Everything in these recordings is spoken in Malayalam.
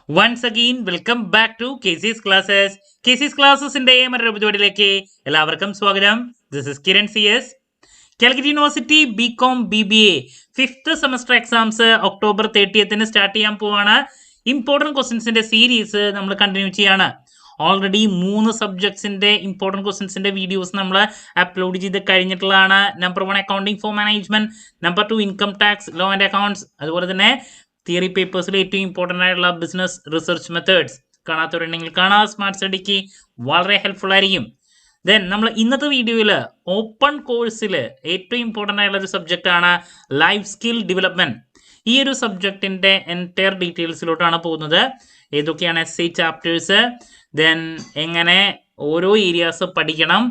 Once again, welcome back to KC's Classes. KC's Classesന്റെ മറ്റൊരു എപ്പിസോഡിലേക്ക് എല്ലാവർക്കും സ്വാഗതം. This is Kiran CS. Calicut university BCom BBA 5th semester exams October 30th start ചെയ്യാൻ പോവാണ്. ഇമ്പോർട്ടൻറ്റ് ക്വസ്റ്റ്യൻസിന്റെ സീരീസ് നമ്മൾ കണ്ടിന്യൂ ചെയ്യാണ്. ഓൾറെഡി 3 സബ്ജക്ട്സിന്റെ ഇമ്പോർട്ടൻറ്റ് ക്വസ്റ്റ്യൻസിന്റെ വീഡിയോസ് നമ്മൾ അപ്ലോഡ് ചെയ്ത് കഴിഞ്ഞിട്ടുള്ളതാണ്. Number 1 accounting for management, number 2 income tax law and accounts, അതുപോലെ തന്നെ തിയറി പേപ്പേഴ്സിൽ ഏറ്റവും ഇമ്പോർട്ടൻ്റ് ആയിട്ടുള്ള ബിസിനസ് റിസർച്ച് മെത്തേഡ്സ് കാണാത്തവരുണ്ടെങ്കിൽ കാണാം. സ്മാർട്ട് സ്റ്റഡിക്ക് വളരെ ഹെൽപ്ഫുൾ ആയിരിക്കും. ദെൻ നമ്മൾ ഇന്നത്തെ വീഡിയോയിൽ ഓപ്പൺ കോഴ്സിൽ ഏറ്റവും ഇമ്പോർട്ടൻ്റ് ആയിട്ടുള്ള ഒരു സബ്ജക്റ്റ് ആണ് ലൈഫ് സ്കിൽ ഡെവലപ്മെന്റ്. ഈ ഒരു സബ്ജക്റ്റിന്റെ എൻറ്റയർ ഡീറ്റെയിൽസിലോട്ടാണ് പോകുന്നത്. ഏതൊക്കെയാണ് SI ചാപ്റ്റേഴ്സ്, ദെൻ എങ്ങനെ ഓരോ ഏരിയാസ് പഠിക്കണം,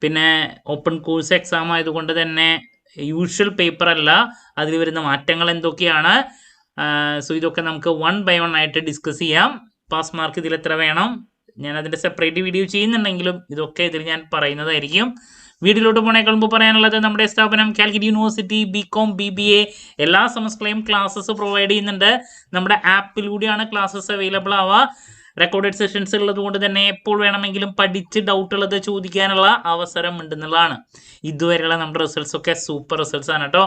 പിന്നെ ഓപ്പൺ കോഴ്സ് എക്സാം ആയതുകൊണ്ട് തന്നെ യൂഷ്വൽ പേപ്പർ അല്ല, അതിൽ വരുന്ന മാറ്റങ്ങൾ എന്തൊക്കെയാണ്. സോ ഇതൊക്കെ നമുക്ക് 1 by 1 ആയിട്ട് ഡിസ്കസ് ചെയ്യാം. പാസ് മാർക്ക് ഇതിൽ എത്ര വേണം, ഞാൻ അതിൻ്റെ സെപ്പറേറ്റ് വീഡിയോ ചെയ്യുന്നുണ്ടെങ്കിലും ഇതൊക്കെ ഇതിൽ ഞാൻ പറയുന്നതായിരിക്കും. വീഡിയോയിലോട്ട് പോണേക്കാൾ മുമ്പ് പറയാനുള്ളത്, നമ്മുടെ സ്ഥാപനം കാലിക്കറ്റ് യൂണിവേഴ്സിറ്റി BCom BBA എല്ലാ സെമസ്റ്ററിലെയും ക്ലാസ്സസ് പ്രൊവൈഡ് ചെയ്യുന്നുണ്ട്. നമ്മുടെ ആപ്പിലൂടെയാണ് ക്ലാസ്സസ് അവൈലബിൾ ആവുക. റെക്കോർഡഡ് സെഷൻസ് ഉള്ളത് കൊണ്ട് തന്നെ എപ്പോൾ വേണമെങ്കിലും പഠിച്ച് ഡൗട്ട് ഉള്ളത് ചോദിക്കാനുള്ള അവസരം ഉണ്ടെന്നുള്ളതാണ്. ഇതുവരെയുള്ള നമ്മുടെ റിസൾട്ട്സ് ഒക്കെ സൂപ്പർ റിസൾട്ട്സ് ആണ് കേട്ടോ.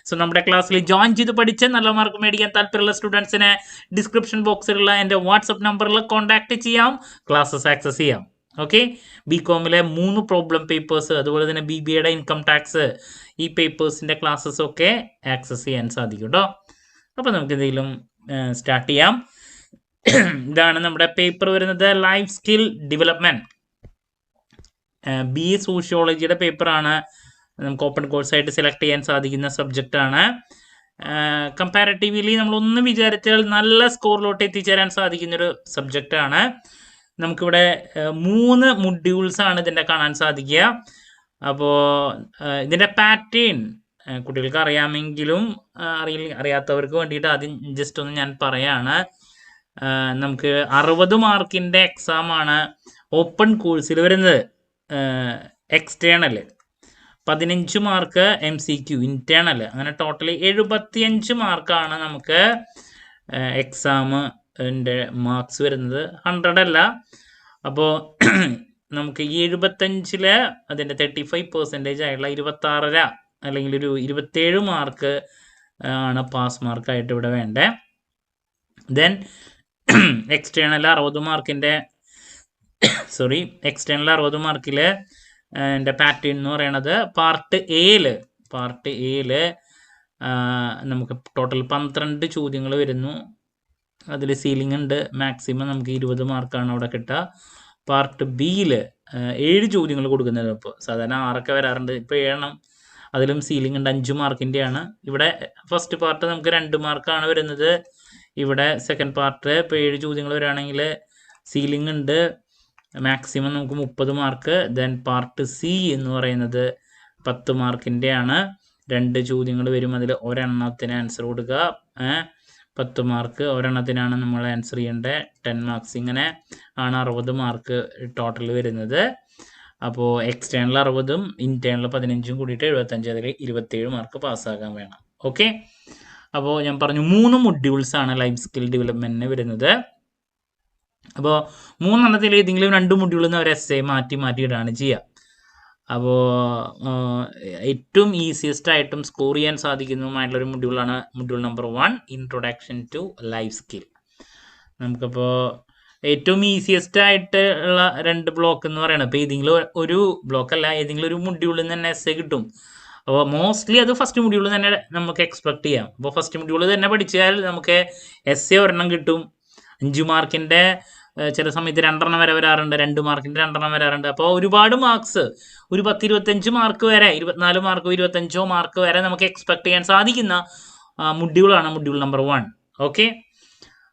സോ നമ്മുടെ ക്ലാസ്സിൽ ജോയിൻ ചെയ്ത് പഠിച്ച് നല്ല മാർക്ക് മേടിക്കാൻ താല്പര്യമുള്ള സ്റ്റുഡൻസിന് ഡിസ്ക്രിപ്ഷൻ ബോക്സിലുള്ള എൻ്റെ വാട്സപ്പ് നമ്പറിൽ കോൺടാക്ട് ചെയ്യാം, ക്ലാസ്സസ് ആക്സസ് ചെയ്യാം. ഓക്കെ, BComലെ 3 പ്രോബ്ലം പേപ്പേഴ്സ്, അതുപോലെ തന്നെ BBAയുടെ ഇൻകം ടാക്സ്, ഈ പേപ്പേഴ്സിൻ്റെ ക്ലാസ്സസ് ഒക്കെ ആക്സസ് ചെയ്യാൻ സാധിക്കും കേട്ടോ. അപ്പോൾ നമുക്ക് എന്തെങ്കിലും സ്റ്റാർട്ട് ചെയ്യാം. ഇതാണ് നമ്മുടെ പേപ്പർ വരുന്നത്, ലൈഫ് സ്കിൽ ഡെവലപ്മെന്റ്. BA സോഷ്യോളജിയുടെ പേപ്പറാണ്. നമുക്ക് ഓപ്പൺ കോഴ്സായിട്ട് സെലക്ട് ചെയ്യാൻ സാധിക്കുന്ന സബ്ജക്റ്റാണ്. കമ്പാരിറ്റീവ്ലി നമ്മളൊന്ന് വിചാരിച്ചാൽ നല്ല സ്കോറിലോട്ട് എത്തിച്ചേരാൻ സാധിക്കുന്നൊരു സബ്ജക്റ്റാണ്. നമുക്കിവിടെ 3 മൊഡ്യൂൾസ് ആണ് ഇതിൻ്റെ കാണാൻ സാധിക്കുക. അപ്പോൾ ഇതിൻ്റെ പാറ്റേൺ കുട്ടികൾക്ക് അറിയാമെങ്കിലും അറിയാത്തവർക്ക് വേണ്ടിയിട്ട് ആദ്യം ജസ്റ്റ് ഒന്ന് ഞാൻ പറയാണ്. നമുക്ക് 60 മാർക്കിൻ്റെ എക്സാമാണ് ഓപ്പൺ കോഴ്സിൽ വരുന്നത്. എക്സ്റ്റേണൽ 15 മാർക്ക്, MCQ ഇൻറ്റേണൽ, അങ്ങനെ ടോട്ടലി 75 മാർക്കാണ് നമുക്ക് എക്സാമിൻ്റെ മാർക്സ് വരുന്നത്. 100 അല്ല. അപ്പോൾ നമുക്ക് ഈ 75 അതിൻ്റെ 35% ആയിട്ടുള്ള 26 അല്ലെങ്കിൽ ഒരു 27 മാർക്ക് ആണ് പാസ് മാർക്കായിട്ട് ഇവിടെ വേണ്ടേ. ദെൻ എക്സ്റ്റേണൽ 60 മാർക്കിൻ്റെ എക്സ്റ്റേണൽ 60 മാർക്കിൽ എൻ്റെ പാറ്റേൺ എന്ന് പറയണത് പാർട്ട് എയിൽ നമുക്ക് ടോട്ടൽ 12 ചോദ്യങ്ങൾ വരുന്നു. അതിൽ സീലിംഗ് ഉണ്ട്. മാക്സിമം നമുക്ക് 20 മാർക്കാണ് അവിടെ കിട്ടുക. പാർട്ട് ബിയിൽ 7 ചോദ്യങ്ങൾ കൊടുക്കുന്നത്. ഇപ്പോൾ സാധാരണ 6 വരാറുണ്ട്, ഇപ്പോൾ 7. അതിലും സീലിംഗ് ഉണ്ട്, 5 മാർക്കിൻ്റെയാണ്. ഇവിടെ ഫസ്റ്റ് പാർട്ട് നമുക്ക് 2 മാർക്കാണ് വരുന്നത്. ഇവിടെ സെക്കൻഡ് പാർട്ട് ഇപ്പോൾ 7 ചോദ്യങ്ങൾ വരികയാണെങ്കിൽ സീലിംഗ് ഉണ്ട്, മാക്സിമം നമുക്ക് 30 മാർക്ക്. ദെൻ പാർട്ട് സി എന്ന് പറയുന്നത് 10 മാർക്കിൻ്റെയാണ്. 2 ചോദ്യങ്ങൾ വരും, അതിൽ ഒരെണ്ണത്തിന് ആൻസർ കൊടുക്കുക. 10 മാർക്ക്, ഒരെണ്ണത്തിനാണ് നമ്മൾ ആൻസർ ചെയ്യേണ്ടത്. 10 മാർക്സ്. ഇങ്ങനെ ആണ് 60 മാർക്ക് ടോട്ടൽ വരുന്നത്. അപ്പോൾ എക്സ്റ്റേണൽ 60ഉം ഇൻറ്റേണൽ 15ഉം കൂടിയിട്ട് 75, അതിൽ 27 മാർക്ക് പാസ്സാകാൻ വേണം. ഓക്കെ, അപ്പോൾ ഞാൻ പറഞ്ഞു 3 മൊഡ്യൂൾസാണ് ലൈഫ് സ്കിൽ ഡെവലപ്മെൻറ്റിന് വരുന്നത്. അപ്പോൾ 3 എണ്ണത്തിൽ ഏതെങ്കിലും 2 മൊഡ്യൂളിൽ നിന്ന് ഒരു essay മാറ്റി ഇടാണ് ചെയ്യുക. അപ്പോൾ ഏറ്റവും ഈസിയസ്റ്റ് ആയിട്ടും സ്കോർ ചെയ്യാൻ സാധിക്കുന്നതുമായിട്ടുള്ളൊരു മൊഡ്യൂളാണ് module number 1, introduction to life skill. നമുക്കിപ്പോൾ ഏറ്റവും ഈസിയസ്റ്റ് ആയിട്ട് ഉള്ള 2 ബ്ലോക്ക് എന്ന് പറയുന്നത്, ഇപ്പോൾ ഏതെങ്കിലും ഒരു ബ്ലോക്കല്ല, ഏതെങ്കിലും ഒരു മൊഡ്യൂളിൽ നിന്ന് തന്നെ essay കിട്ടും. അപ്പോൾ മോസ്റ്റ്ലി അത് ഫസ്റ്റ് മൊഡ്യൂളിൽ തന്നെ നമുക്ക് എക്സ്പെക്ട് ചെയ്യാം. അപ്പോൾ ഫസ്റ്റ് മൊഡ്യൂളിൽ തന്നെ പഠിച്ചാൽ നമുക്ക് essay ഒരെണ്ണം കിട്ടും. 5 മാർക്കിൻ്റെ ചില സമയത്ത് 2 വരെ വരാറുണ്ട്, 2 മാർക്കിൻ്റെ 2 വരാറുണ്ട്. അപ്പോൾ ഒരുപാട് മാർക്സ്, ഒരു 10-25 മാർക്ക് വരെ, 24 മാർക്കോ 25 മാർക്ക് വരെ നമുക്ക് എക്സ്പെക്ട് ചെയ്യാൻ സാധിക്കുന്ന മൊഡ്യൂളാണ് മൊഡ്യൂൾ നമ്പർ 1. ഓക്കെ,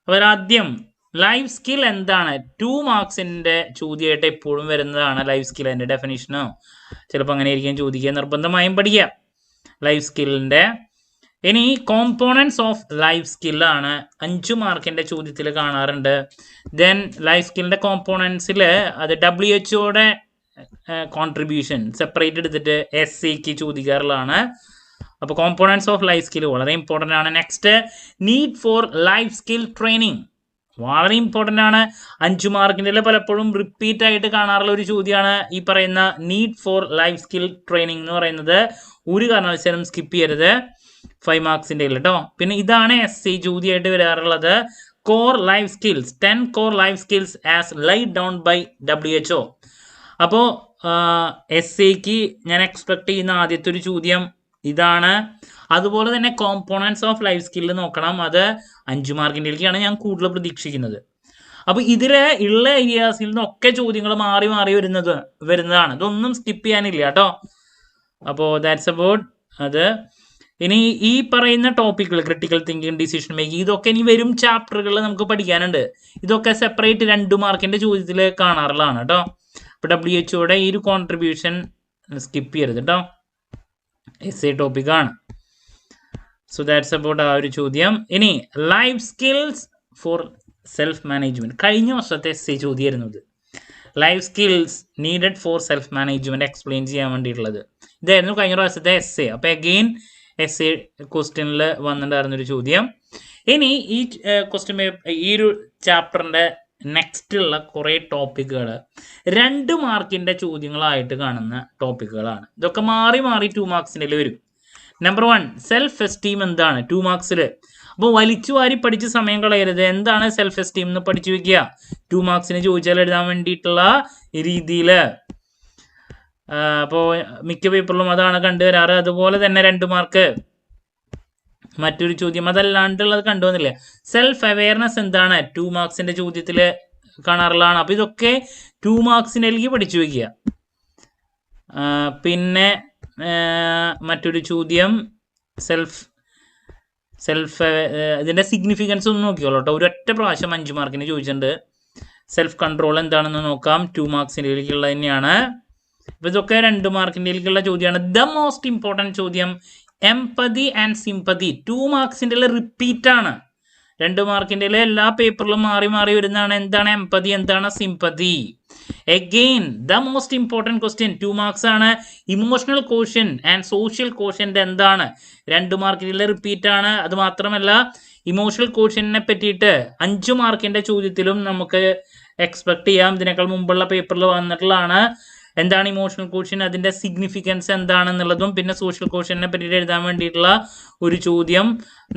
അപ്പോൾ ആദ്യം ലൈഫ് സ്കിൽ എന്താണ്? 2 മാർക്സിൻ്റെ ചോദ്യമായിട്ട് എപ്പോഴും വരുന്നതാണ് ലൈഫ് സ്കിൽ. അതിൻ്റെ ഡെഫിനിഷനോ ചിലപ്പോൾ അങ്ങനെ ആയിരിക്കും ചോദിക്കുക. നിർബന്ധമായും പഠിക്കുക ലൈഫ് സ്കില്ലിൻ്റെ. ഇനി കോമ്പോണൻസ് ഓഫ് ലൈഫ് സ്കില്ലാണ് 5 മാർക്കിൻ്റെ ചോദ്യത്തിൽ കാണാറുണ്ട്. ദെൻ ലൈഫ് സ്കില്ലിൻ്റെ കോമ്പോണൻസിൽ അത് WHO കോൺട്രിബ്യൂഷൻ സെപ്പറേറ്റ് എടുത്തിട്ട് SCക്ക് ചോദിക്കാറുള്ളതാണ്. അപ്പോൾ കോമ്പോണൻസ് ഓഫ് ലൈഫ് സ്കിൽ വളരെ ഇമ്പോർട്ടൻ്റ് ആണ്. Next, need for life skill training. വളരെ ഇമ്പോർട്ടൻ്റ് ആണ്. 5 മാർക്കിൻ്റെ പലപ്പോഴും റിപ്പീറ്റ് ആയിട്ട് കാണാറുള്ള ഒരു ചോദ്യമാണ് ഈ പറയുന്ന need for life skill training എന്ന് പറയുന്നത്. ഒരു കാരണവശാലും സ്കിപ്പ് ചെയ്യരുത് 5 മാർക്സിൻ്റെ കേട്ടോ. പിന്നെ ഇതാണ് SC ചോദ്യമായിട്ട് വരാറുള്ളത്. Core life skills 10 core life skills as laid down by WHO. അപ്പോൾ SCക്ക് ഞാൻ എക്സ്പെക്ട് ചെയ്യുന്ന ആദ്യത്തെ ഒരു ചോദ്യം ഇതാണ്. അതുപോലെ തന്നെ കോമ്പോണൻസ് ഓഫ് ലൈഫ് സ്കില്ല് നോക്കണം. അത് 5 മാർക്കിൻ്റെയാണ് ഞാൻ കൂടുതൽ പ്രതീക്ഷിക്കുന്നത്. അപ്പോൾ ഇതിൽ ഉള്ള ഏരിയാസിൽ നിന്നൊക്കെ ചോദ്യങ്ങൾ മാറി മാറി വരുന്നതാണ്. ഇതൊന്നും സ്കിപ്പ് ചെയ്യാനില്ല കേട്ടോ. അപ്പോൾ ദാറ്റ്സ് അബൌട്ട് അത്. ഇനി ഈ പറയുന്ന ടോപ്പിക്കുകൾ ക്രിട്ടിക്കൽ തിങ്കിങ്, ഡിസിഷൻ മേക്കിംഗ്, ഇതൊക്കെ ഇനി വരും ചാപ്റ്ററുകൾ നമുക്ക് പഠിക്കാനുണ്ട്. ഇതൊക്കെ സെപ്പറേറ്റ് 2 മാർക്കിൻ്റെ ചോദ്യത്തിൽ കാണാറുള്ളതാണ് കേട്ടോ. അപ്പോൾ WHO ഈ ഒരു കോൺട്രിബ്യൂഷൻ സ്കിപ്പ് ചെയ്യരുത് കേട്ടോ. SC ടോപ്പിക്കാണ്. സോ ദാറ്റ്സ് അബൌട്ട് ആ ഒരു ചോദ്യം. ഇനി life skills for self management, കഴിഞ്ഞ വർഷത്തെ SC ചോദ്യമായിരുന്നു ഇത്. Life skills needed for self management explain ചെയ്യാൻ വേണ്ടിയിട്ടുള്ളത് ഇതായിരുന്നു കഴിഞ്ഞ പ്രാവശ്യത്തെ SC. അപ്പോൾ അഗെയിൻ SC ക്വസ്റ്റ്യനിൽ വന്നിട്ടുണ്ടായിരുന്നൊരു ചോദ്യം. ഇനി ഈ ക്വസ്റ്റ്യൻ ഈ ഒരു ചാപ്റ്ററിൻ്റെ നെക്സ്റ്റ് ഉള്ള കുറേ ടോപ്പിക്കുകൾ 2 മാർക്കിൻ്റെ ചോദ്യങ്ങളായിട്ട് കാണുന്ന ടോപ്പിക്കുകളാണ്. ഇതൊക്കെ മാറി മാറി 2 മാർക്സിൻ്റെ വരും. നമ്പർ 1 സെൽഫ് എസ്റ്റീം എന്താണ് 2 മാർക്സിൽ. അപ്പോൾ വലിച്ചു വാരി പഠിച്ച് സമയം കളയരുത്. എന്താണ് സെൽഫ് എസ്റ്റീം എന്ന് പഠിച്ചു വെക്കുക. 2 മാർക്സിന് ചോദിച്ചാൽ എഴുതാൻ വേണ്ടിയിട്ടുള്ള രീതിയിൽ. അപ്പോൾ മിക്ക പേപ്പറിലും അതാണ് കണ്ടുവരാറ്. അതുപോലെ തന്നെ 2 മാർക്ക് മറ്റൊരു ചോദ്യം അതല്ലാണ്ടുള്ളത് കണ്ടുവന്നില്ല. സെൽഫ് അവെയർനെസ് എന്താണ് 2 മാർക്സിൻ്റെ ചോദ്യത്തിൽ കാണാറുള്ളതാണ്. അപ്പോൾ ഇതൊക്കെ 2 മാർക്സിലേക്ക് പഠിച്ചു വയ്ക്കുക. പിന്നെ മറ്റൊരു ചോദ്യം സെൽഫ് ഇതിൻ്റെ സിഗ്നിഫിക്കൻസ് ഒന്ന് നോക്കിയോളൂ കേട്ടോ. ഒരൊറ്റ പ്രാവശ്യം 5 മാർക്കിന് ചോദിച്ചിട്ടുണ്ട്. സെൽഫ് കൺട്രോൾ എന്താണെന്ന് നോക്കാം. 2 മാർക്സിൻ്റെയിലേക്കുള്ളത് തന്നെയാണ്. അപ്പോൾ ഇതൊക്കെ 2 മാർക്കിൻ്റെയിലേക്കുള്ള ചോദ്യമാണ്. ദ മോസ്റ്റ് ഇമ്പോർട്ടൻറ്റ് ചോദ്യം എംപതി ആൻഡ് സിംപതി 2 മാർക്സിൻ്റെ റിപ്പീറ്റാണ്. 2 മാർക്കിൻ്റെ എല്ലാ പേപ്പറിലും മാറി മാറി വരുന്നതാണ്. എന്താണ് എംപതി, എന്താണ് sympathy. Again the most important question 2 marks ആണ്. Emotional quotient and social quotient എന്താണ് 2 മാർക്കിൻ്റെ റിപ്പീറ്റാണ്. അത് മാത്രമല്ല ഇമോഷണൽ കോഷ്യനെ പറ്റിയിട്ട് 5 മാർക്കിൻ്റെ ചോദ്യത്തിലും നമുക്ക് എക്സ്പെക്ട് ചെയ്യാം. ഇതിനേക്കാൾ മുമ്പുള്ള പേപ്പറിൽ വന്നിട്ടുള്ളതാണ്. എന്താണ് ഇമോഷണൽ കോഷ്യൻ, അതിൻ്റെ സിഗ്നിഫിക്കൻസ് എന്താണെന്നുള്ളതും പിന്നെ സോഷ്യൽ കോഷ്യനെ പറ്റിയിട്ട് എഴുതാൻ വേണ്ടിയിട്ടുള്ള ഒരു ചോദ്യം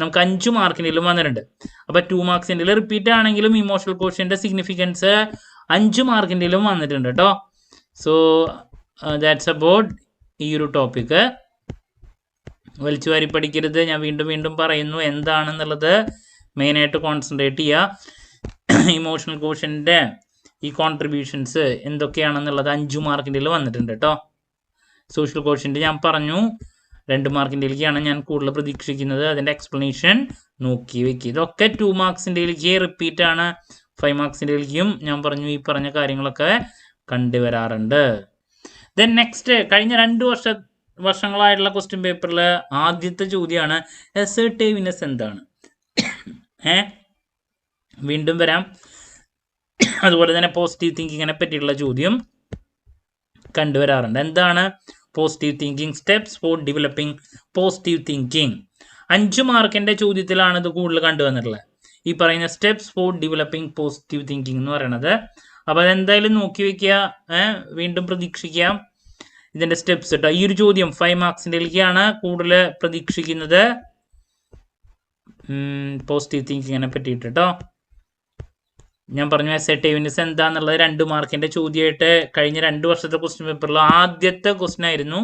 നമുക്ക് 5 മാർക്കിനും വന്നിട്ടുണ്ട്. അപ്പോൾ 2 മാർക്സിൻ്റെ റിപ്പീറ്റ് ആണെങ്കിലും ഇമോഷണൽ കോഷ്യൻ്റെ സിഗ്നിഫിക്കൻസ് 5 മാർക്കിൻ്റെയിലും വന്നിട്ടുണ്ട് കേട്ടോ. സോ ദാറ്റ്സ് അബൌട്ട് ഈ ഒരു ടോപ്പിക്ക്. വലിച്ചു വാരി പഠിക്കരുത്. ഞാൻ വീണ്ടും വീണ്ടും പറയുന്നു എന്താണെന്നുള്ളത് മെയിനായിട്ട് കോൺസെൻട്രേറ്റ് ചെയ്യുക. ഇമോഷണൽ കോഷ്യൻ്റെ ഈ കോൺട്രിബ്യൂഷൻസ് എന്തൊക്കെയാണെന്നുള്ളത് 5 മാർക്കിൻ്റെ വന്നിട്ടുണ്ട് കേട്ടോ. സോഷ്യൽ കോഷ്യൻ്റ് ഞാൻ പറഞ്ഞു 2 മാർക്കിൻ്റെയിലേക്കാണ് ഞാൻ കൂടുതൽ പ്രതീക്ഷിക്കുന്നത്. അതിൻ്റെ എക്സ്പ്ലനേഷൻ നോക്കി വെക്കുക. ഇതൊക്കെ 2 മാർക്സിൻ്റെയിലേക്ക് റിപ്പീറ്റാണ്. 5 മാർക്സിൻ്റെയിലേക്കും ഞാൻ പറഞ്ഞു ഈ പറഞ്ഞ കാര്യങ്ങളൊക്കെ കണ്ടുവരാറുണ്ട്. ദെൻ നെക്സ്റ്റ് കഴിഞ്ഞ 2 വർഷങ്ങളായിട്ടുള്ള ക്വസ്റ്റ്യൻ പേപ്പറിൽ ആദ്യത്തെ ചോദ്യമാണ് അസർട്ടീവ്നെസ് എന്താണ്. വീണ്ടും വരാം. അതുപോലെ തന്നെ പോസിറ്റീവ് തിങ്കിങ്ങിനെ പറ്റിയുള്ള ചോദ്യം കണ്ടുവരാറുണ്ട്. എന്താണ് positive thinking, steps four developing positive thinking. 5 മാർക്കിൻ്റെ ചോദ്യത്തിലാണ് ഇത് കൂടുതൽ കണ്ടുവന്നിട്ടുള്ളത്. ഈ പറയുന്ന steps four developing positive thinking എന്ന് പറയുന്നത്. അപ്പോൾ അതെന്തായാലും നോക്കി വയ്ക്കുക. വീണ്ടും പ്രതീക്ഷിക്കാം ഇതിൻ്റെ സ്റ്റെപ്സ് കേട്ടോ. ഈ ഒരു ചോദ്യം 5 മാർക്സിൻ്റെയിലേക്കാണ് കൂടുതൽ പ്രതീക്ഷിക്കുന്നത് പോസിറ്റീവ് തിങ്കിങ്ങിനെ പറ്റിയിട്ട് കേട്ടോ. ഞാൻ പറഞ്ഞു അസർട്ടീവ്നെസ് എന്താണെന്നുള്ളത് 2 മാർക്കിൻ്റെ ചോദ്യമായിട്ട് കഴിഞ്ഞ 2 വർഷത്തെ ക്വസ്റ്റ്യൻ പേപ്പറിൽ ആദ്യത്തെ ക്വസ്റ്റ്യൻ ആയിരുന്നു.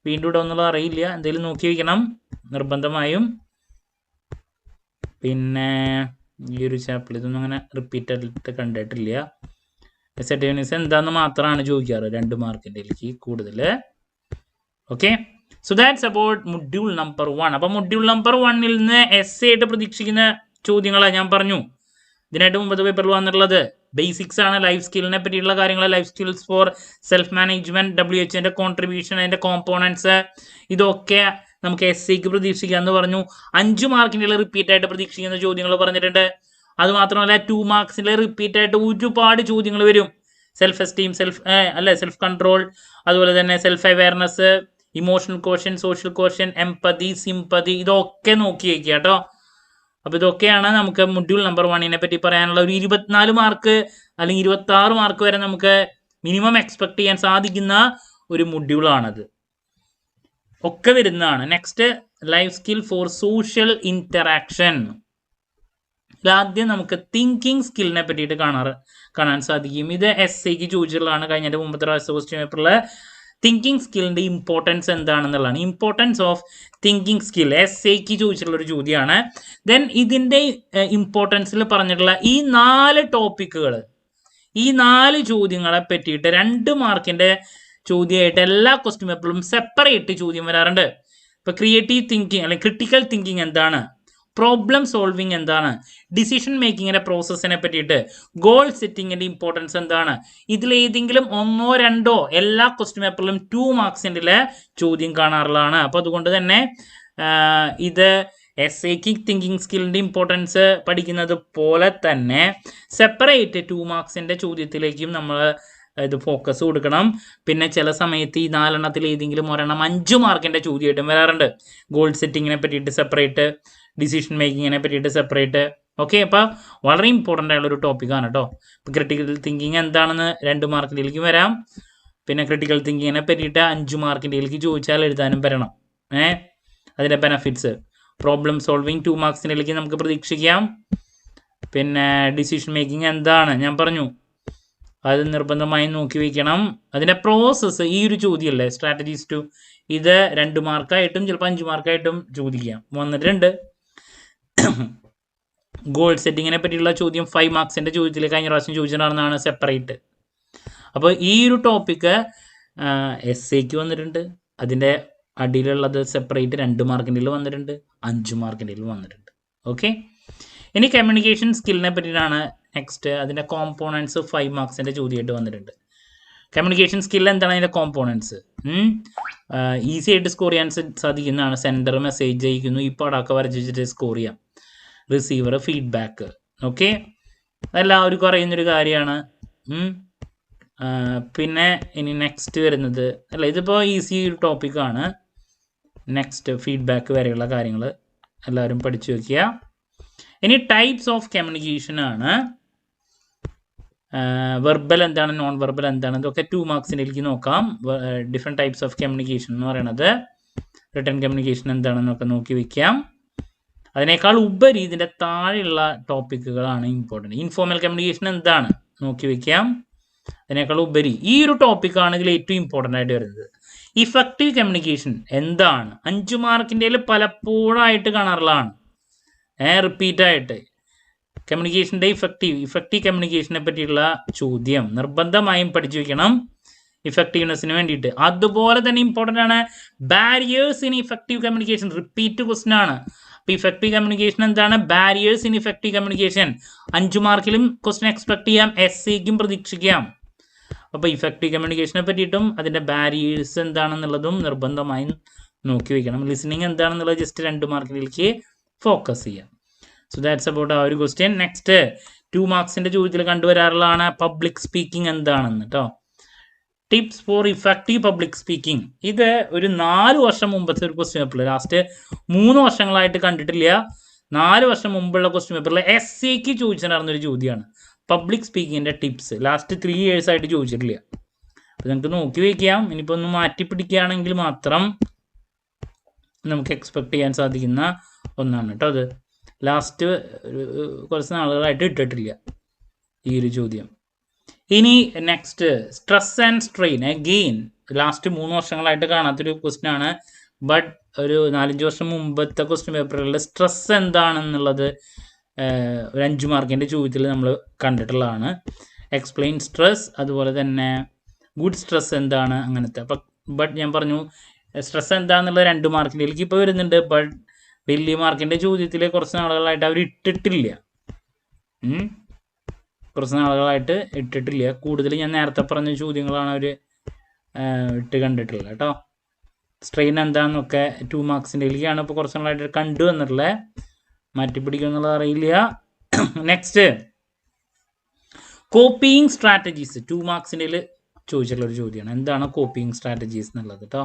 വീണ്ടും ഇവിടെ ഒന്നുള്ളത് അറിയില്ല. എന്തെങ്കിലും നോക്കി വയ്ക്കണം നിർബന്ധമായും. പിന്നെ ഈ ഒരു ചാപ്റ്ററിൽ ഇതൊന്നും അങ്ങനെ റിപ്പീറ്റായിട്ട് കണ്ടിട്ടില്ല. അസർട്ടീവ്നെസ് എന്താണെന്ന് മാത്രമാണ് ചോദിക്കാറ് 2 മാർക്കിൻ്റെയിലേക്ക് കൂടുതൽ. Okay, so that's about module number 1. അപ്പോൾ മൊഡ്യൂൾ നമ്പർ 1-ൽ നിന്ന് SC ആയിട്ട് പ്രതീക്ഷിക്കുന്ന ചോദ്യങ്ങളാണ് ഞാൻ പറഞ്ഞു. ഇതിനായിട്ട് മുമ്പത്തെ പേപ്പറിൽ വന്നിട്ടുള്ളത് ബേസിക്സ് ആണ്. ലൈഫ് സ്കില്ലിനെ പറ്റിയുള്ള കാര്യങ്ങൾ, life skills for self management, WHO contribution, അതിൻ്റെ കോമ്പോണൻസ്, ഇതൊക്കെ നമുക്ക് SCക്ക് പ്രതീക്ഷിക്കാമെന്ന് പറഞ്ഞു. 5 മാർക്കിൻ്റെ റിപ്പീറ്റായിട്ട് പ്രതീക്ഷിക്കുന്ന ചോദ്യങ്ങൾ പറഞ്ഞിട്ടുണ്ട്. അതുമാത്രമല്ല 2 മാർക്സിൽ റിപ്പീറ്റായിട്ട് ഒരുപാട് ചോദ്യങ്ങൾ വരും. സെൽഫ് എസ്റ്റീം, സെൽഫ് കൺട്രോൾ, അതുപോലെ തന്നെ self awareness, emotional quotient, social quotient, empathy, sympathy, ഇതൊക്കെ നോക്കി വയ്ക്കുക കേട്ടോ. അപ്പോൾ ഇതൊക്കെയാണ് നമുക്ക് മൊഡ്യൂൾ നമ്പർ 1 പറ്റി പറയാനുള്ള. ഒരു 24 മാർക്ക് അല്ലെങ്കിൽ 26 മാർക്ക് വരെ നമുക്ക് മിനിമം എക്സ്പെക്ട് ചെയ്യാൻ സാധിക്കുന്ന ഒരു മൊഡ്യൂളാണത്. ഒക്കെ വരുന്നതാണ്. Next life skill four social interaction. ആദ്യം നമുക്ക് തിങ്കിങ് സ്കില്ലിനെ പറ്റിയിട്ട് കാണാൻ സാധിക്കും. ഇത് എസ്ഐക്ക് ചോദിച്ചിട്ടുള്ളതാണ്. കഴിഞ്ഞ മുമ്പത്തെ പ്രാവശ്യത്തെ ക്വസ്റ്റ്യൻ പേപ്പറിൽ തിങ്കിങ് സ്കില്ലിന്റെ ഇമ്പോർട്ടൻസ് എന്താണെന്നുള്ളതാണ്. ഇമ്പോർട്ടൻസ് ഓഫ് തിങ്കിങ് സ്കിൽ എസ്ഐക്ക് ചോദിച്ചിട്ടുള്ള ഒരു ചോദ്യമാണ്. ദെൻ ഇതിന്റെ ഇമ്പോർട്ടൻസിൽ പറഞ്ഞിട്ടുള്ള ഈ 4 ടോപ്പിക്കുകൾ, ഈ 4 ചോദ്യങ്ങളെ പറ്റിയിട്ട് 2 മാർക്കിന്റെ ചോദ്യമായിട്ട് എല്ലാ ക്വസ്റ്റ്യൻ പേപ്പറിലും സെപ്പറേറ്റ് ചോദ്യം വരാറുണ്ട്. ഇപ്പൊ ക്രിയേറ്റീവ് തിങ്കിങ് അല്ലെങ്കിൽ ക്രിട്ടിക്കൽ തിങ്കിങ് എന്താണ്, പ്രോബ്ലം സോൾവിങ് എന്താണ്, ഡിസിഷൻ മേക്കിങ്ങിന്റെ പ്രോസസ്സിനെ പറ്റിയിട്ട്, ഗോൾ സെറ്റിങ്ങിന്റെ ഇമ്പോർട്ടൻസ് എന്താണ്, ഇതിലേതെങ്കിലും 1 or 2 എല്ലാ ക്വസ്റ്റ്യൻ പേപ്പറിലും 2 മാർക്സിന്റെ ചോദ്യം കാണാറുള്ളതാണ്. അപ്പൊ അതുകൊണ്ട് തന്നെ ഇത് എസ്ഐക്ക് തിങ്കിങ് സ്കില്ലിന്റെ ഇമ്പോർട്ടൻസ് പഠിക്കുന്നത് പോലെ തന്നെ സെപ്പറേറ്റ് 2 മാർക്സിന്റെ ചോദ്യത്തിലേക്കും നമ്മൾ ഇത് ഫോക്കസ് കൊടുക്കണം. പിന്നെ ചില സമയത്ത് ഈ 4 എണ്ണത്തിൽ ഏതെങ്കിലും 1 എണ്ണം 5 മാർക്കിന്റെ ചോദ്യമായിട്ടും വരാറുണ്ട്. ഗോൾ സെറ്റിങ്ങിനെ പറ്റിയിട്ട് സെപ്പറേറ്റ്, ഡിസിഷൻ മേക്കിങ്ങിനെ പറ്റിയിട്ട് സെപ്പറേറ്റ്. ഓക്കെ, അപ്പോൾ വളരെ ഇമ്പോർട്ടൻ്റ് ആയുള്ള ഒരു ടോപ്പിക്കാണ് കേട്ടോ. ക്രിട്ടിക്കൽ തിങ്കിങ് എന്താണെന്ന് 2 മാർക്കിലേക്ക് വരാം. പിന്നെ ക്രിട്ടിക്കൽ തിങ്കിങ്ങിനെ പറ്റിയിട്ട് 5 മാർക്കിൻ്റെയിലേക്ക് ചോദിച്ചാൽ എഴുതാനും വരണം. അതിൻ്റെ ബെനഫിറ്റ്സ്. പ്രോബ്ലം സോൾവിങ് 2 മാർക്സിൻ്റെയിലേക്ക് നമുക്ക് പ്രതീക്ഷിക്കാം. പിന്നെ ഡിസിഷൻ മേക്കിംഗ് എന്താണ് ഞാൻ പറഞ്ഞു, അത് നിർബന്ധമായും നോക്കി വയ്ക്കണം. അതിൻ്റെ പ്രോസസ്സ്, ഈ ഒരു ചോദ്യമല്ലേ സ്ട്രാറ്റജീസ് ടു, ഇത് 2 മാർക്കായിട്ടും ചിലപ്പോൾ 5 മാർക്കായിട്ടും ചോദിക്കാം, വന്നിട്ടുണ്ട്. ഗോൾ സെറ്റിങ്ങിനെ പറ്റിയുള്ള ചോദ്യം 5 മാർക്സിൻ്റെ ചോദ്യത്തിൽ കഴിഞ്ഞ പ്രാവശ്യം ചോദിച്ചിട്ടുണ്ടെന്നാണ് സെപ്പറേറ്റ്. അപ്പോൾ ഈ ഒരു ടോപ്പിക്ക് എസ്ഐക്ക് വന്നിട്ടുണ്ട്. അതിൻ്റെ അടിയിലുള്ളത് സെപ്പറേറ്റ് 2 മാർക്കിൻ്റെ വന്നിട്ടുണ്ട്, 5 മാർക്കിൻ്റെ വന്നിട്ടുണ്ട്. ഓക്കെ, ഇനി കമ്മ്യൂണിക്കേഷൻ സ്കില്ലിനെ പറ്റിയിട്ടാണ് നെക്സ്റ്റ്. അതിൻ്റെ കോമ്പോണൻസ് 5 മാർക്സിൻ്റെ ചോദ്യമായിട്ട് വന്നിട്ടുണ്ട്. കമ്മ്യൂണിക്കേഷൻ സ്കിൽ എന്താണ്, അതിൻ്റെ കോമ്പോണൻസ് ഈസി ആയിട്ട് സ്കോർ ചെയ്യാൻ സാധിക്കുന്നതാണ്. സെൻഡർ മെസ്സേജ് അയക്കുന്നു, ഈ പടമൊക്കെ വരച്ച് വെച്ചിട്ട് സ്കോർ ചെയ്യാം. Receiver feedback. ഓക്കെ, അതെല്ലാവർക്കും അറിയുന്നൊരു കാര്യമാണ്. പിന്നെ ഇനി നെക്സ്റ്റ് വരുന്നത് അല്ല, ഇതിപ്പോൾ ഈസി ഒരു ടോപ്പിക്കാണ്. നെക്സ്റ്റ് ഫീഡ്ബാക്ക് വരെയുള്ള കാര്യങ്ങൾ എല്ലാവരും പഠിച്ചു വയ്ക്കുക. ഇനി ടൈപ്സ് ഓഫ് കമ്മ്യൂണിക്കേഷൻ ആണ്. വെർബൽ എന്താണ്, നോൺ വെർബൽ എന്താണ്, ഇതൊക്കെ 2 മാർക്സിലേക്ക് നോക്കാം. ഡിഫറെൻറ്റ് ടൈപ്സ് ഓഫ് കമ്മ്യൂണിക്കേഷൻ എന്ന് പറയുന്നത്, റിട്ടൺ കമ്മ്യൂണിക്കേഷൻ എന്താണെന്നൊക്കെ നോക്കി വയ്ക്കാം. അതിനേക്കാൾ ഉപരി ഇതിൻ്റെ താഴെയുള്ള ടോപ്പിക്കുകളാണ് ഇമ്പോർട്ടൻറ്റ്. ഇൻഫോർമൽ കമ്മ്യൂണിക്കേഷൻ എന്താണ് നോക്കി വയ്ക്കാം. അതിനേക്കാൾ ഉപരി ഈ ഒരു ടോപ്പിക്കാണ് ഇതിൽ ഏറ്റവും ഇമ്പോർട്ടൻ്റ് ആയിട്ട് വരുന്നത്. ഇഫക്റ്റീവ് കമ്മ്യൂണിക്കേഷൻ എന്താണ്, 5 മാർക്കിൻ്റെ പലപ്പോഴായിട്ട് കാണാറുള്ളതാണ്, റിപ്പീറ്റായിട്ട്. കമ്മ്യൂണിക്കേഷൻ്റെ ഇഫക്റ്റീവ് കമ്മ്യൂണിക്കേഷനെ പറ്റിയുള്ള ചോദ്യം നിർബന്ധമായും പഠിച്ചു വയ്ക്കണം ഇഫക്റ്റീവ്നെസ്സിന് വേണ്ടിയിട്ട്. അതുപോലെ തന്നെ ഇമ്പോർട്ടൻ്റ് ആണ് barriers in effective communication. Repeat question ആണ്. അപ്പോൾ ഇഫക്റ്റീവ് കമ്മ്യൂണിക്കേഷൻ എന്താണ്, ബാരിയേഴ്സ് ഇൻ ഇഫക്റ്റീവ് കമ്മ്യൂണിക്കേഷൻ. 5 മാർക്കിലും ക്വസ്റ്റ്യൻ എക്സ്പെക്ട് ചെയ്യാം, എസ്ഐക്കും പ്രതീക്ഷിക്കാം. അപ്പോൾ ഇഫക്റ്റീവ് കമ്മ്യൂണിക്കേഷനെ പറ്റിയിട്ടും അതിൻ്റെ ബാരിയേഴ്സ് എന്താണെന്നുള്ളതും നിർബന്ധമായും നോക്കി വയ്ക്കണം. ലിസണിങ് എന്താണെന്നുള്ളത് ജസ്റ്റ് 2 മാർക്കിലേക്ക് ഫോക്കസ് ചെയ്യാം. സോ ദാറ്റ്സ് അബൌട്ട് ആ ഒരു ക്വസ്റ്റ്യൻ. നെക്സ്റ്റ് 2 മാർക്സിൻ്റെ ചോദ്യത്തിൽ കണ്ടുവരാറുള്ളതാണ് പബ്ലിക് സ്പീക്കിംഗ് എന്താണെന്ന് കേട്ടോ. Tips four effective public speaking. ഇത് ഒരു 4 വർഷം മുമ്പത്തെ ഒരു ക്വസ്റ്റ്യൻ പേപ്പറിൽ, ലാസ്റ്റ് 3 വർഷങ്ങളായിട്ട് കണ്ടിട്ടില്ല, 4 വർഷം മുമ്പുള്ള ക്വസ്റ്റ്യൻ പേപ്പറിൽ എസ്ഐക്ക് ചോദിച്ചിട്ടുണ്ടായിരുന്നൊരു ചോദ്യമാണ് പബ്ലിക് സ്പീക്കിങ്ങിൻ്റെ ടിപ്സ്. ലാസ്റ്റ് 3 years ആയിട്ട് ചോദിച്ചിട്ടില്ല. അപ്പോൾ നമുക്ക് നോക്കി വയ്ക്കാം. ഇനിയിപ്പോൾ ഒന്ന് മാറ്റി പിടിക്കുകയാണെങ്കിൽ മാത്രം നമുക്ക് എക്സ്പെക്ട് ചെയ്യാൻ സാധിക്കുന്ന ഒന്നാണ് കേട്ടോ. അത് ലാസ്റ്റ് കുറച്ച് നാളുകളായിട്ട് ഇട്ടിട്ടില്ല ഈ ഒരു ചോദ്യം. ഇനി next stress and strain. Again last 3 വർഷങ്ങളായിട്ട് കാണാത്തൊരു ക്വസ്റ്റ്യൻ ആണ്. ബട്ട് ഒരു 4-5 വർഷം മുമ്പത്തെ ക്വസ്റ്റ്യൻ പേപ്പറുകളിൽ സ്ട്രെസ് എന്താണെന്നുള്ളത് ഒരു 5 മാർക്കിൻ്റെ ചോദ്യത്തിൽ നമ്മൾ കണ്ടിട്ടുള്ളതാണ്. എക്സ്പ്ലെയിൻ സ്ട്രെസ്, അതുപോലെ തന്നെ ഗുഡ് സ്ട്രെസ് എന്താണ്, അങ്ങനത്തെ. അപ്പം ബട്ട് ഞാൻ പറഞ്ഞു സ്ട്രെസ് എന്താണെന്നുള്ളത് 2 മാർക്കിൻ്റെയിലേക്ക് ഇപ്പോൾ വരുന്നുണ്ട്. ബട്ട് വലിയ മാർക്കിൻ്റെ ചോദ്യത്തിൽ കുറച്ച് നാളുകളായിട്ട് അവർ ഇട്ടിട്ടില്ല. കൂടുതൽ ഞാൻ നേരത്തെ പറഞ്ഞ ചോദ്യങ്ങളാണ് അവർ ഇട്ട് കണ്ടിട്ടുള്ളത് കേട്ടോ. സ്ട്രെയിൻ എന്താണെന്നൊക്കെ 2 മാർക്സിൻ്റെയിലേക്കാണ് ഇപ്പോൾ കുറച്ച് നാളായിട്ട് കണ്ടു വന്നിട്ടുള്ളത്. മാറ്റിപ്പിടിക്കുമെന്നുള്ളത് അറിയില്ല. Next copying strategies. 2 മാർക്സിൻ്റെ ചോദിച്ചിട്ടുള്ളൊരു ചോദ്യമാണ്, എന്താണ് കോപ്പിയിങ് സ്ട്രാറ്റജീസ് എന്നുള്ളത് കേട്ടോ.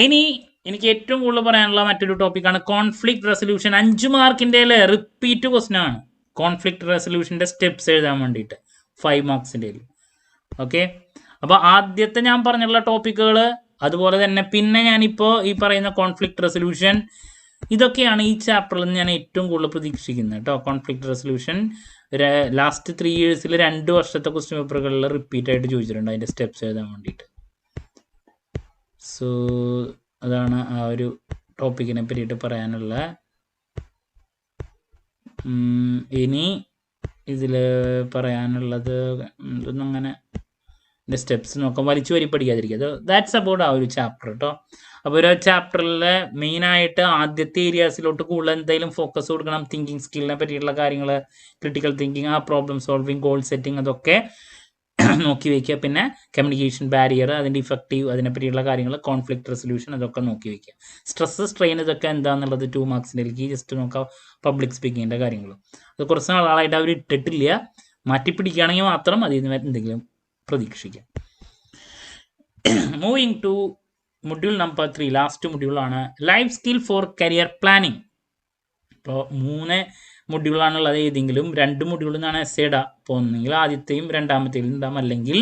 ഇനി എനിക്ക് ഏറ്റവും കൂടുതൽ പറയാനുള്ള മറ്റൊരു ടോപ്പിക്കാണ് കോൺഫ്ലിക്റ്റ് റെസൊല്യൂഷൻ. 5 മാർക്കിൻ്റെ റിപ്പീറ്റ് ക്വസ്റ്റൻ ആണ് കോൺഫ്ലിക്റ്റ് റെസൊല്യൂഷൻ്റെ സ്റ്റെപ്സ് എഴുതാൻ വേണ്ടിയിട്ട് 5 മാർക്സിൻ്റെ. ഓക്കെ, അപ്പോൾ ആദ്യത്തെ ഞാൻ പറഞ്ഞുള്ള ടോപ്പിക്കുകൾ, അതുപോലെ തന്നെ പിന്നെ ഞാനിപ്പോൾ ഈ പറയുന്ന കോൺഫ്ലിക്റ്റ് റെസൊല്യൂഷൻ, ഇതൊക്കെയാണ് ഈ ചാപ്റ്ററിൽ നിന്ന് ഞാൻ ഏറ്റവും കൂടുതൽ പ്രതീക്ഷിക്കുന്നത് കേട്ടോ. കോൺഫ്ലിക്റ്റ് റെസൊല്യൂഷൻ ലാസ്റ്റ് 3 ഇയേഴ്സിൽ 2 വർഷത്തെ ക്വസ്റ്റ്യൻ പേപ്പറുകളിൽ റിപ്പീറ്റ് ആയിട്ട് ചോദിച്ചിട്ടുണ്ട് അതിൻ്റെ സ്റ്റെപ്സ് എഴുതാൻ വേണ്ടിയിട്ട്. സോ അതാണ് ആ ഒരു ടോപ്പിക്കിനെ പറ്റിയിട്ട് പറയാനുള്ള. ഇനി ഇതിൽ പറയാനുള്ളത് ഇതൊന്നും അങ്ങനെ സ്റ്റെപ്സ് നോക്കാം, വലിച്ചു വരി പഠിക്കാതിരിക്കുക. അത് ദാറ്റ്സ് അബൌട്ട് ആ ഒരു ചാപ്റ്റർ കേട്ടോ. അപ്പോൾ ഒരു ചാപ്റ്ററിലെ മെയിനായിട്ട് ആദ്യത്തെ ഏരിയാസിലോട്ട് കൂടുതൽ എന്തെങ്കിലും ഫോക്കസ് കൊടുക്കണം. തിങ്കിങ് സ്കില്ലിനെ പറ്റിയിട്ടുള്ള കാര്യങ്ങൾ, ക്രിട്ടിക്കൽ തിങ്കിങ്, ആ പ്രോബ്ലം സോൾവിങ്, ഗോൾ സെറ്റിംഗ്, അതൊക്കെ നോക്കി വയ്ക്കുക. പിന്നെ കമ്മ്യൂണിക്കേഷൻ ബാരിയർ, അതിൻ്റെ ഇഫക്റ്റീവ്, അതിനെ പറ്റിയുള്ള കാര്യങ്ങൾ, കോൺഫ്ലിക്റ്റ് റെസൊല്യൂഷൻ, അതൊക്കെ നോക്കി വയ്ക്കുക. സ്ട്രെസ്, സ്ട്രെയിൻ, ഇതൊക്കെ എന്താണെന്നുള്ളത് 2 മാർക്സിലേക്ക് ജസ്റ്റ് നോക്കാം. പബ്ലിക് സ്പീക്കിങ്ങിൻ്റെ കാര്യങ്ങൾ അത് കുറച്ച് നാളായിട്ട് അവർ ഇട്ടിട്ടില്ല, മാറ്റിപ്പിടിക്കുകയാണെങ്കിൽ മാത്രം അതിൽ നിന്ന് എന്തെങ്കിലും പ്രതീക്ഷിക്കാം. Moving to module number 3, last മൊഡ്യൂളാണ് life skill for career planning. ഇപ്പോൾ 3 മൊഡ്യൂളാണുള്ളത്. ഏതെങ്കിലും 2 മൊഡ്യൂളിൽ നിന്നാണ് എസ് ഇടുക. അപ്പോൾ ഒന്നെങ്കിൽ ആദ്യത്തെയും രണ്ടാമത്തെയും ഉണ്ടാകും, അല്ലെങ്കിൽ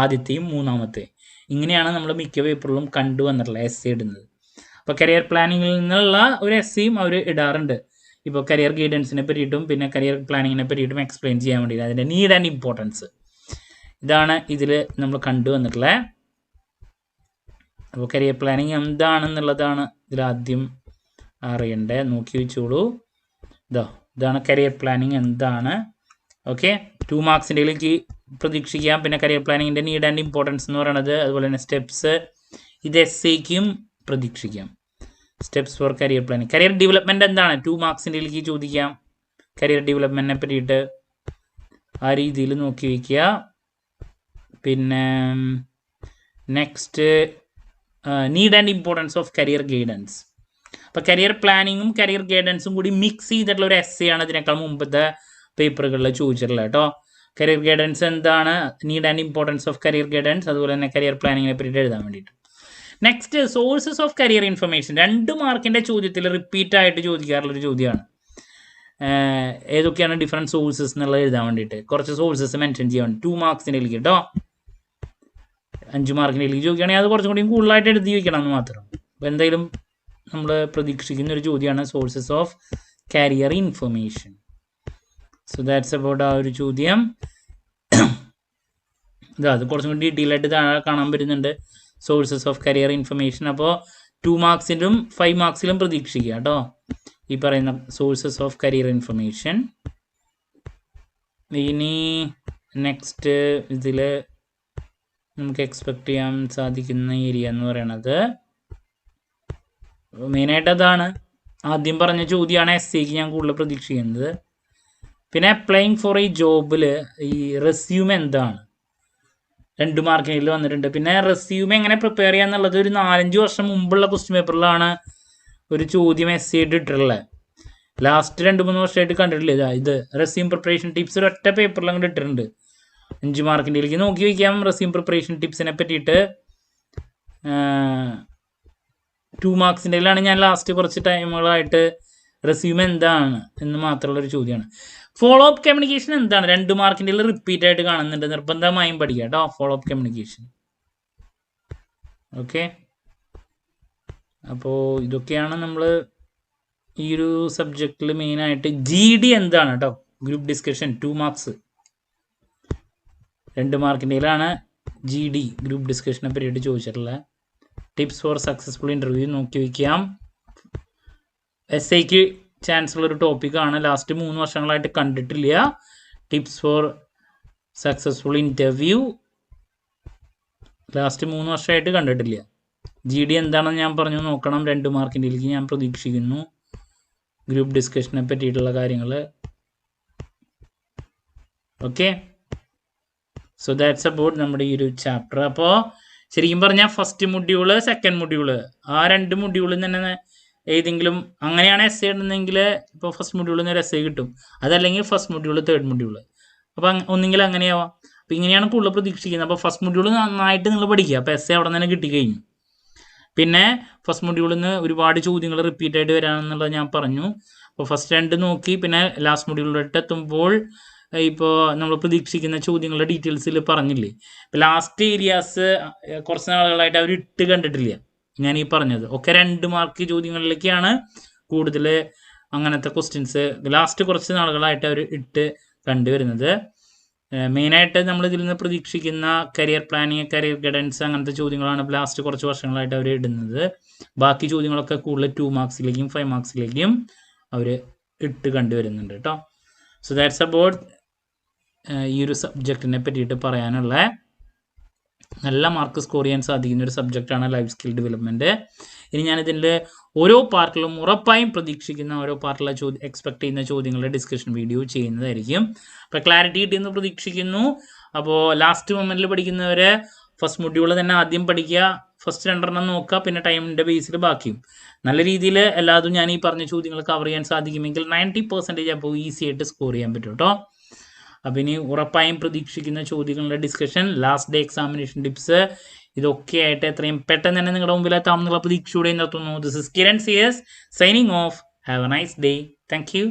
ആദ്യത്തെയും മൂന്നാമത്തെയും. ഇങ്ങനെയാണ് നമ്മൾ മിക്ക പേപ്പറിലും കണ്ടുവന്നിട്ടുള്ളത് എസ് ഇടുന്നത്. അപ്പോൾ കരിയർ പ്ലാനിങ്ങിൽ നിന്നുള്ള ഒരു എസ്സേയും അവർ ഇടാറുണ്ട്. ഇപ്പോൾ കരിയർ ഗൈഡൻസിനെ പറ്റിയിട്ടും പിന്നെ കരിയർ പ്ലാനിങ്ങിനെ പറ്റിയിട്ടും എക്സ്പ്ലെയിൻ ചെയ്യാൻ വേണ്ടിയിട്ട് അതിൻ്റെ നീഡ് ആൻഡ് ഇമ്പോർട്ടൻസ്, ഇതാണ് ഇതിൽ നമ്മൾ കണ്ടുവന്നിട്ടുള്ളത്. അപ്പോൾ കരിയർ പ്ലാനിങ് എന്താണെന്നുള്ളതാണ് ഇതിലാദ്യം അറിയണ്ടേ. നോക്കി വെച്ചോളൂ. ഇതാണ് കരിയർ പ്ലാനിങ് എന്താണ്. ഓക്കെ, 2 മാർക്സിൻ്റെയിലേക്ക് പ്രതീക്ഷിക്കാം. പിന്നെ കരിയർ പ്ലാനിങ്ങിൻ്റെ നീഡ് ആൻഡ് ഇമ്പോർട്ടൻസ് എന്ന് പറയുന്നത്, അതുപോലെ തന്നെ സ്റ്റെപ്സ്, ഇത് എസ്സേക്കും പ്രതീക്ഷിക്കാം. Steps four career planning. Career development എന്താണ് 2 മാർക്സിൻ്റെയിലേക്ക് ചോദിക്കാം. കരിയർ ഡെവലപ്മെൻറ്റിനെ പറ്റിയിട്ട് ആ രീതിയിൽ നോക്കി വയ്ക്കുക. പിന്നെ next need and importance of career guidance. അപ്പോൾ കരിയർ പ്ലാനിങ്ങും കരിയർ ഗൈഡൻസും കൂടി മിക്സ് ചെയ്തിട്ടുള്ള ഒരു എസ്സേ ആണ് ഇതിനേക്കാൾ മുമ്പത്തെ പേപ്പറുകളിൽ ചോദിച്ചിട്ടുള്ളത് കേട്ടോ. കരിയർ ഗൈഡൻസ് എന്താണ്, need and importance of career guidance, അതുപോലെ തന്നെ കരിയർ പ്ലാനിങ്ങിനെ പറ്റിയിട്ട് എഴുതാൻ വേണ്ടിയിട്ട്. Next sources of career information. 2 മാർക്കിൻ്റെ ചോദ്യത്തിൽ റിപ്പീറ്റ് ആയിട്ട് ചോദിക്കാറുള്ളൊരു ചോദ്യമാണ്. ഏതൊക്കെയാണ് ഡിഫറെൻറ്റ് സോഴ്സസ് എന്നുള്ളത് എഴുതാൻ വേണ്ടിയിട്ട് കുറച്ച് സോഴ്സസ് മെൻഷൻ ചെയ്യാൻ 2 മാർക്സിൻ്റെയിലേക്ക് കേട്ടോ. 5 മാർക്കിൻ്റെയിലേക്ക് ചോദിക്കുകയാണെങ്കിൽ അത് കുറച്ചും കൂടി കൂടുതലായിട്ട് എഴുതി വയ്ക്കണം എന്ന് മാത്രം. അപ്പോൾ എന്തായാലും നമ്മൾ പ്രതീക്ഷിക്കുന്ന ഒരു ചോദ്യമാണ് sources of career information. So that's about ആ ഒരു ചോദ്യം. അത് കുറച്ചും കൂടി ഡീറ്റെയിൽ ആയിട്ട് താഴെ കാണാൻ പറ്റുന്നുണ്ട്, സോഴ്സസ് ഓഫ് കരിയർ ഇൻഫർമേഷൻ. അപ്പോൾ 2 മാർക്സിലും 5 മാർക്സിലും പ്രതീക്ഷിക്കുക കേട്ടോ ഈ പറയുന്ന സോഴ്സസ് ഓഫ് കരിയർ ഇൻഫർമേഷൻ. ഇനി നെക്സ്റ്റ് ഇതിൽ നമുക്ക് എക്സ്പെക്റ്റ് ചെയ്യാൻ സാധിക്കുന്ന ഏരിയ എന്ന് പറയുന്നത് മെയിനായിട്ട് അതാണ്. ആദ്യം പറഞ്ഞ ചോദ്യമാണ് എസ്സേക്ക് ഞാൻ കൂടുതൽ പ്രതീക്ഷിക്കുന്നത്. പിന്നെ അപ്ലൈയിങ് ഫോർ ഈ ജോബിൽ ഈ റെസ്യൂം എന്താണ് 2 മാർക്കിനിൽ വന്നിട്ടുണ്ട്. പിന്നെ റെസ്യൂം എങ്ങനെ പ്രിപ്പയർ ചെയ്യുക എന്നുള്ളത് ഒരു 4-5 വർഷം മുമ്പുള്ള ക്വസ്റ്റ്യൻ പേപ്പറിലാണ് ഒരു ചോദ്യം എസ്സേ ഇട്ടിട്ടുള്ളത്. ലാസ്റ്റ് 2-3 വർഷമായിട്ട് കണ്ടിട്ടില്ല. ഇത് റെസ്യൂം പ്രിപ്പറേഷൻ ടിപ്സ് ഒരൊറ്റ പേപ്പറിൽ അങ്ങോട്ട് ഇട്ടിട്ടുണ്ട്. 5 മാർക്കിൻ്റെയിലേക്ക് നോക്കി വയ്ക്കാം. റെസ്യൂം പ്രിപ്പറേഷൻ ടിപ്സിനെ പറ്റിയിട്ട് 2 മാർക്സിൻ്റെയിലാണ് ഞാൻ ലാസ്റ്റ് കുറച്ച് ടൈമുകളായിട്ട് റെസ്യൂം എന്താണ് എന്ന് മാത്രമുള്ളൊരു ചോദ്യമാണ്. ഫോളോ അപ്പ് കമ്മ്യൂണിക്കേഷൻ എന്താണ് 2 മാർക്കിൻ്റെയിൽ റിപ്പീറ്റ് ആയിട്ട് കാണുന്നുണ്ട്. നിർബന്ധമായും പഠിക്കുക കേട്ടോ ഫോളോ അപ്പ് കമ്മ്യൂണിക്കേഷൻ. ഓക്കെ, അപ്പോൾ ഇതൊക്കെയാണ് നമ്മൾ ഈ ഒരു സബ്ജക്റ്റിൽ മെയിനായിട്ട്. GD എന്താണ് കേട്ടോ, ഗ്രൂപ്പ് ഡിസ്കഷൻ 2 മാർക്സ് 2 മാർക്കിൻ്റെയിലാണ് GD ഗ്രൂപ്പ് ഡിസ്കഷനെ പറ്റിയിട്ട് ചോദിച്ചിട്ടുള്ളത്. ടിപ്സ് ഫോർ സക്സസ്ഫുൾ ഇൻ്റർവ്യൂ നോക്കി വയ്ക്കാം. എസ്സേക്ക് ചാൻസ് ഉള്ളൊരു ടോപ്പിക്കാണ്. ലാസ്റ്റ് 3 വർഷങ്ങളായിട്ട് കണ്ടിട്ടില്ല. Tips four successful interview last 3 വർഷമായിട്ട് കണ്ടിട്ടില്ല. GD എന്താണെന്ന് ഞാൻ പറഞ്ഞു നോക്കണം. 2 മാർക്കിൻ്റെയിലേക്ക് ഞാൻ പ്രതീക്ഷിക്കുന്നു. ഗ്രൂപ്പ് ഡിസ്കഷനെ പറ്റിയിട്ടുള്ള കാര്യങ്ങൾ. ഓക്കെ, സോ ദാറ്റ്സ് അബൌട്ട് നമ്മുടെ ഈ ഒരു ചാപ്റ്റർ. അപ്പോൾ ശരിക്കും പറഞ്ഞാൽ ഫസ്റ്റ് മൊഡ്യൂള്, സെക്കൻഡ് മൊഡ്യൂള്, ആ 2 മൊഡ്യൂളിൽ തന്നെ ഏതെങ്കിലും അങ്ങനെയാണ് എസ്സേ ഇടുന്നതെങ്കിൽ ഇപ്പോൾ ഫസ്റ്റ് മൊഡ്യൂളിൽ നിന്ന് ഒരു എസ്സേ കിട്ടും. അതല്ലെങ്കിൽ ഫസ്റ്റ് മൊഡ്യൂള്, തേർഡ് മൊഡ്യൂള്. അപ്പോൾ ഒന്നെങ്കിൽ അങ്ങനെയാവാം. അപ്പോൾ ഇങ്ങനെയാണ് കൂടുതൽ പ്രതീക്ഷിക്കുന്നത്. അപ്പോൾ ഫസ്റ്റ് മൊഡ്യൂൾ നന്നായിട്ട് നിങ്ങൾ പഠിക്കുക. അപ്പോൾ എസ്സേ അവിടെ നിന്ന് കിട്ടിക്കഴിഞ്ഞു. പിന്നെ ഫസ്റ്റ് മൊഡ്യൂളിൽ നിന്ന് ഒരുപാട് ചോദ്യങ്ങൾ റിപ്പീറ്റ് ആയിട്ട് വരാമെന്നുള്ളത് ഞാൻ പറഞ്ഞു. അപ്പോൾ ഫസ്റ്റ് 2 നോക്കി, പിന്നെ ലാസ്റ്റ് മൊഡ്യൂളിലോട്ട് എത്തുമ്പോൾ ഇപ്പോൾ നമ്മൾ പ്രതീക്ഷിക്കുന്ന ചോദ്യങ്ങളുടെ ഡീറ്റെയിൽസിൽ പറഞ്ഞില്ലേ. ഇപ്പോൾ ലാസ്റ്റ് ഏരിയാസ് കുറച്ച് നാളുകളായിട്ട് അവർ ഇട്ട് കണ്ടിട്ടില്ല, ഞാൻ ഈ പറഞ്ഞത് ഒക്കെ 2 മാർക്ക് ചോദ്യങ്ങളിലേക്കാണ് കൂടുതൽ അങ്ങനത്തെ ക്വസ്റ്റ്യൻസ് ലാസ്റ്റ് കുറച്ച് നാളുകളായിട്ട് അവർ ഇട്ട് കണ്ടുവരുന്നത്. മെയിനായിട്ട് നമ്മൾ ഇതിൽ നിന്ന് പ്രതീക്ഷിക്കുന്ന കരിയർ പ്ലാനിങ്, കരിയർ ഗൈഡൻസ് അങ്ങനത്തെ ചോദ്യങ്ങളാണ് ലാസ്റ്റ് കുറച്ച് വർഷങ്ങളായിട്ട് അവർ ഇടുന്നത്. ബാക്കി ചോദ്യങ്ങളൊക്കെ കൂടുതൽ 2 മാർക്സിലേക്കും 5 മാർക്സിലേക്കും അവർ ഇട്ട് കണ്ടുവരുന്നുണ്ട് കേട്ടോ. സോ ദാറ്റ്സ് അബൌട്ട് ഈ ഒരു സബ്ജക്റ്റിനെ പറ്റിയിട്ട് പറയാനുള്ള. നല്ല മാർക്ക് സ്കോർ ചെയ്യാൻ സാധിക്കുന്ന ഒരു സബ്ജക്റ്റാണ് ലൈഫ് സ്കിൽ ഡെവലപ്മെൻറ്റ്. ഇനി ഞാനിതിൻ്റെ ഓരോ പാർട്ടിലും ഉറപ്പായും പ്രതീക്ഷിക്കുന്ന ഓരോ പാർട്ടിലെ എക്സ്പെക്ട് ചെയ്യുന്ന ചോദ്യങ്ങളുടെ ഡിസ്കഷൻ വീഡിയോ ചെയ്യുന്നതായിരിക്കും. അപ്പോൾ ക്ലാരിറ്റി കിട്ടിയെന്ന് പ്രതീക്ഷിക്കുന്നു. അപ്പോൾ ലാസ്റ്റ് മൊമെൻറ്റിൽ പഠിക്കുന്നവർ ഫസ്റ്റ് മൊഡ്യൂൾ തന്നെ ആദ്യം പഠിക്കുക, ഫസ്റ്റ് 2 നോക്കുക, പിന്നെ ടൈമിൻ്റെ ബേസിൽ ബാക്കിയും നല്ല രീതിയിൽ എല്ലാതും ഞാൻ ഈ പറഞ്ഞ ചോദ്യങ്ങൾ കവർ ചെയ്യാൻ സാധിക്കുമെങ്കിൽ 90% അപ്പോൾ ഈസി ആയിട്ട് സ്കോർ ചെയ്യാൻ പറ്റും കേട്ടോ. അപ്പം ഇനി ഉറപ്പായും പ്രതീക്ഷിക്കുന്ന ചോദ്യങ്ങളുടെ discussion, last day examination tips, ഇതൊക്കെ ആയിട്ട് എത്രയും പെട്ടെന്ന് തന്നെ നിങ്ങളുടെ മുമ്പിലെത്താമെന്നുള്ള പ്രതീക്ഷയോടെ നിർത്തുന്നു. This is Kiran CS signing off. Have a nice day. Thank U.